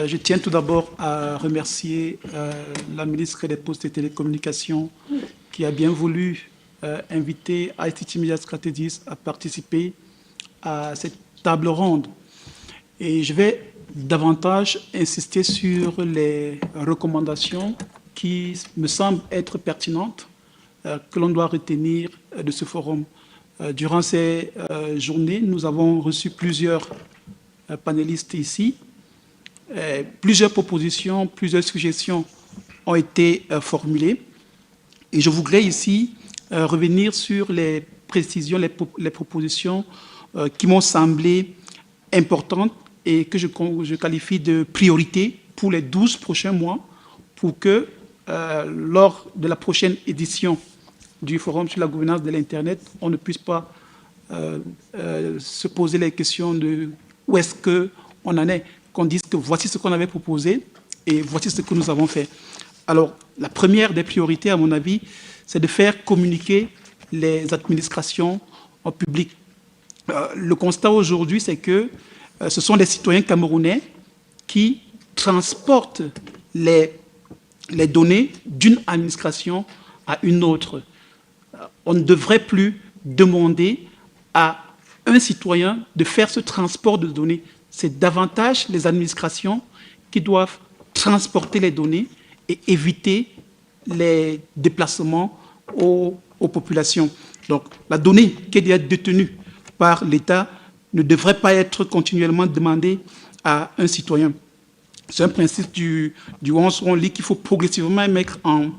Je tiens tout d'abord à remercier la ministre des Postes et Télécommunications qui a bien voulu inviter ICT Media Strategies à participer à cette table ronde. Et je vais davantage insister sur les recommandations qui me semblent être pertinentes, que l'on doit retenir de ce forum. Durant ces journées, nous avons reçu plusieurs panélistes ici. Plusieurs propositions, plusieurs suggestions ont été formulées. Et je voudrais ici revenir sur les précisions, les propositions qui m'ont semblé importantes et que je qualifie de priorité pour les 12 prochains mois pour que, lors de la prochaine édition du Forum sur la gouvernance de l'Internet, on ne puisse pas se poser les questions de où est-ce qu'on en est, qu'on dise que voici ce qu'on avait proposé et voici ce que nous avons fait. Alors, la première des priorités, à mon avis, c'est de faire communiquer les administrations au public. Le constat aujourd'hui, c'est que ce sont les citoyens camerounais qui transportent les données d'une administration à une autre. On ne devrait plus demander à un citoyen de faire ce transport de données. C'est davantage les administrations qui doivent transporter les données et éviter les déplacements aux populations. Donc, la donnée qui est détenue par l'État ne devrait pas être continuellement demandée à un citoyen. C'est un principe du 11 où on lit qu'il faut progressivement mettre en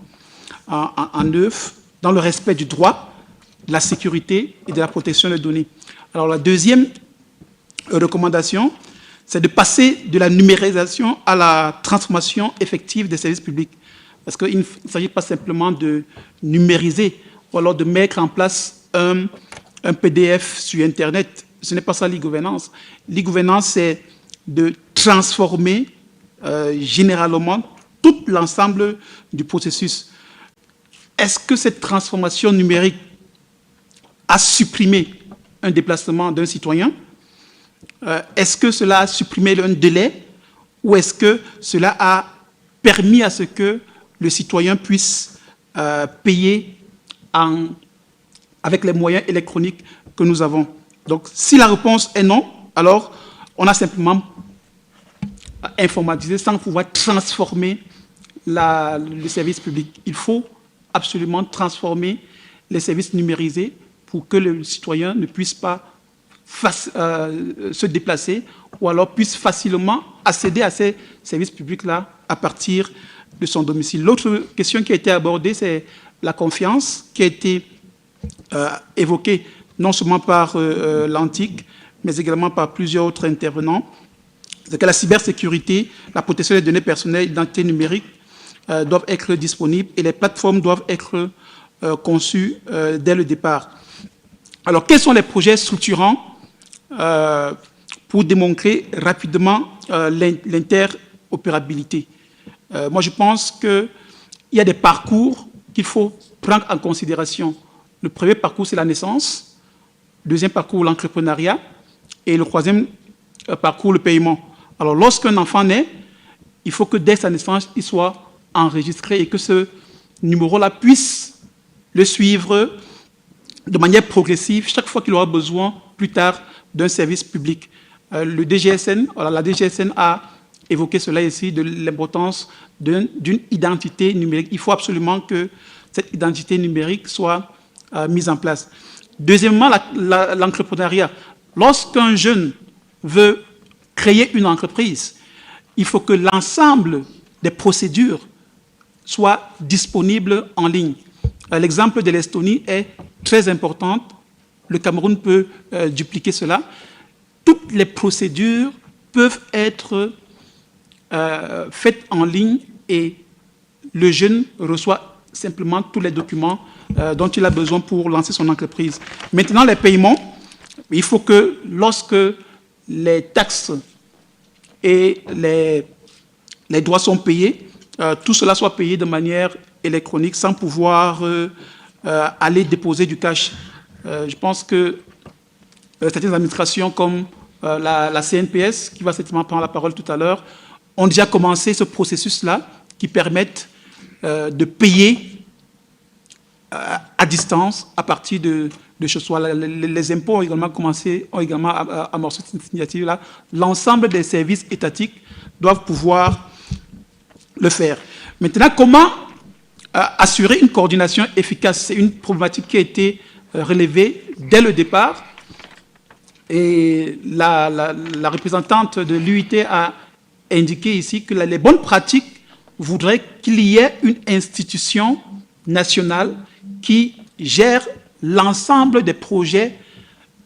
œuvre dans le respect du droit, de la sécurité et de la protection des données. Alors, la deuxième recommandation, c'est de passer de la numérisation à la transformation effective des services publics. Parce qu'il ne s'agit pas simplement de numériser ou alors de mettre en place un PDF sur Internet. Ce n'est pas ça l'e-gouvernance. L'e-gouvernance, c'est de transformer généralement tout l'ensemble du processus. Est-ce que cette transformation numérique a supprimé un déplacement d'un citoyen? Est-ce que cela a supprimé un délai ou est-ce que cela a permis à ce que le citoyen puisse payer avec les moyens électroniques que nous avons? Donc, si la réponse est non, alors on a simplement informatisé sans pouvoir transformer le service public. Il faut absolument transformer les services numérisés pour que le citoyen ne puisse pas se déplacer ou alors puisse facilement accéder à ces services publics-là à partir de son domicile. L'autre question qui a été abordée, c'est la confiance qui a été évoquée non seulement par l'Antique, mais également par plusieurs autres intervenants. C'est que la cybersécurité, la protection des données personnelles, l'identité numérique doivent être disponibles et les plateformes doivent être conçues dès le départ. Alors, quels sont les projets structurants pour démontrer rapidement l'interopérabilité? Moi, je pense qu'il y a des parcours qu'il faut prendre en considération. Le premier parcours, c'est la naissance. Le deuxième parcours, l'entrepreneuriat. Et le troisième parcours, le paiement. Alors, lorsqu'un enfant naît, il faut que dès sa naissance, il soit enregistré et que ce numéro-là puisse le suivre de manière progressive chaque fois qu'il aura besoin plus tard d'un service public. Le DGSN, la DGSN a évoqué cela ici, de l'importance d'une identité numérique. Il faut absolument que cette identité numérique soit mise en place. Deuxièmement, l'entrepreneuriat. Lorsqu'un jeune veut créer une entreprise, il faut que l'ensemble des procédures soient disponibles en ligne. L'exemple de l'Estonie est très important. Le Cameroun peut dupliquer cela. Toutes les procédures peuvent être faites en ligne et le jeune reçoit simplement tous les documents dont il a besoin pour lancer son entreprise. Maintenant, les paiements, il faut que lorsque les taxes et les droits sont payés, tout cela soit payé de manière électronique sans pouvoir aller déposer du cash. Je pense que certaines administrations comme la CNPS, qui va certainement prendre la parole tout à l'heure, ont déjà commencé ce processus-là qui permettent de payer à distance à partir de chez soi. Les impôts ont également amorcé cette initiative-là. L'ensemble des services étatiques doivent pouvoir le faire. Maintenant, comment assurer une coordination efficace? C'est une problématique qui a été relevée dès le départ. Et la représentante de l'UIT a indiqué ici que les bonnes pratiques voudraient qu'il y ait une institution nationale qui gère l'ensemble des projets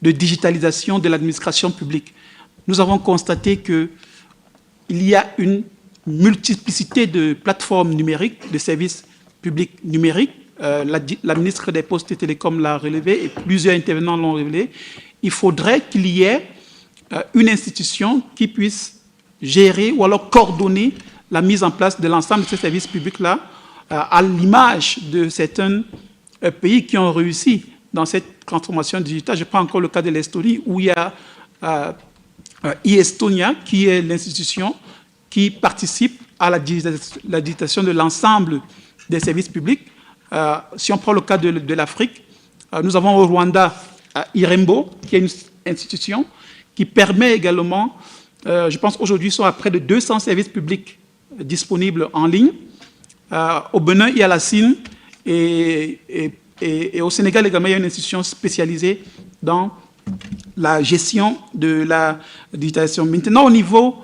de digitalisation de l'administration publique. Nous avons constaté qu'il y a une multiplicité de plateformes numériques, de services publics numériques. La ministre des Postes et Télécoms l'a relevé et plusieurs intervenants l'ont révélé. Il faudrait qu'il y ait une institution qui puisse gérer ou alors coordonner la mise en place de l'ensemble de ces services publics-là, à l'image de certains pays qui ont réussi dans cette transformation digitale. Je prends encore le cas de l'Estonie, où il y a e-Estonia, qui est l'institution qui participe à la digitalisation de l'ensemble des services publics. Si on prend le cas de l'Afrique, nous avons au Rwanda Irembo, qui est une institution qui permet également, je pense aujourd'hui, ils sont à près de 200 services publics disponibles en ligne. Au Bénin, il y a la CIN, et au Sénégal également, il y a une institution spécialisée dans la gestion de la digitalisation. Maintenant, au niveau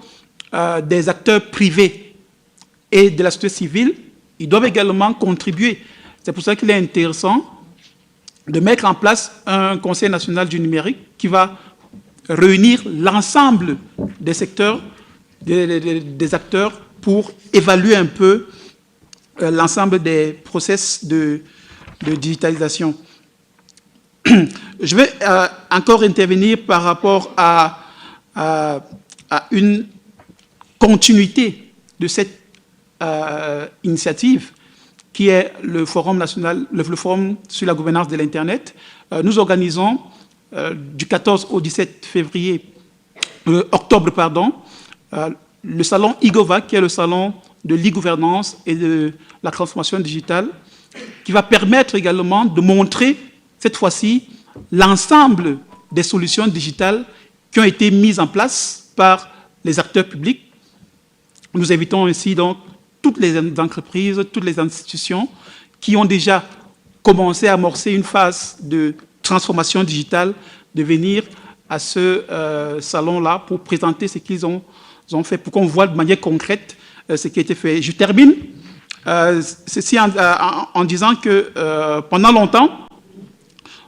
des acteurs privés et de la société civile, ils doivent également contribuer. C'est pour ça qu'il est intéressant de mettre en place un Conseil national du numérique qui va réunir l'ensemble des secteurs, des acteurs pour évaluer un peu l'ensemble des process de digitalisation. Je vais encore intervenir par rapport à une continuité de cette initiative qui est le Forum national, le Forum sur la gouvernance de l'Internet. Nous organisons du 14 au 17 octobre, le salon IGOVA, qui est le salon de l'e-gouvernance et de la transformation digitale, qui va permettre également de montrer, cette fois-ci, l'ensemble des solutions digitales qui ont été mises en place par les acteurs publics. Nous invitons ainsi donc toutes les entreprises, toutes les institutions qui ont déjà commencé à amorcer une phase de transformation digitale, de venir à ce salon-là pour présenter ce qu'ils ont fait, pour qu'on voit de manière concrète ce qui a été fait. Je termine ceci en disant que pendant longtemps,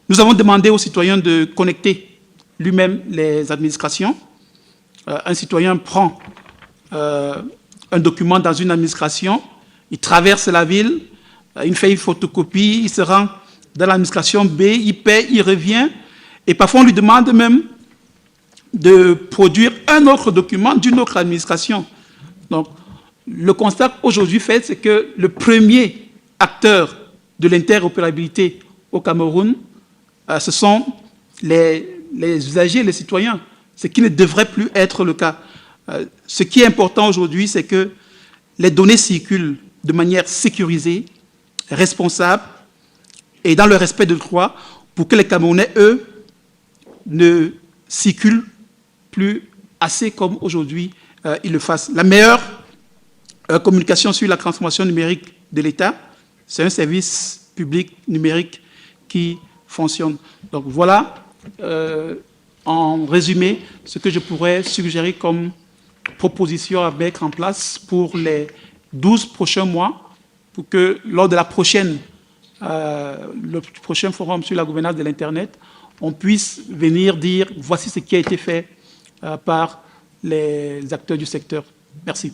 nous avons demandé aux citoyens de connecter lui-même les administrations. Un citoyen prend un document dans une administration, il traverse la ville, il fait une photocopie, il se rend dans l'administration B, il paie, il revient, et parfois on lui demande même de produire un autre document d'une autre administration. Donc, le constat aujourd'hui fait, c'est que le premier acteur de l'interopérabilité au Cameroun, ce sont les usagers, les citoyens, ce qui ne devrait plus être le cas. Ce qui est important aujourd'hui, c'est que les données circulent de manière sécurisée, responsable et dans le respect de droit pour que les Camerounais, eux, ne circulent plus assez comme aujourd'hui ils le fassent. La meilleure communication sur la transformation numérique de l'État, c'est un service public numérique qui fonctionne. Donc voilà, en résumé, ce que je pourrais suggérer comme proposition à mettre en place pour les 12 prochains mois, pour que lors de le prochain forum sur la gouvernance de l'Internet, on puisse venir dire voici ce qui a été fait par les acteurs du secteur. Merci.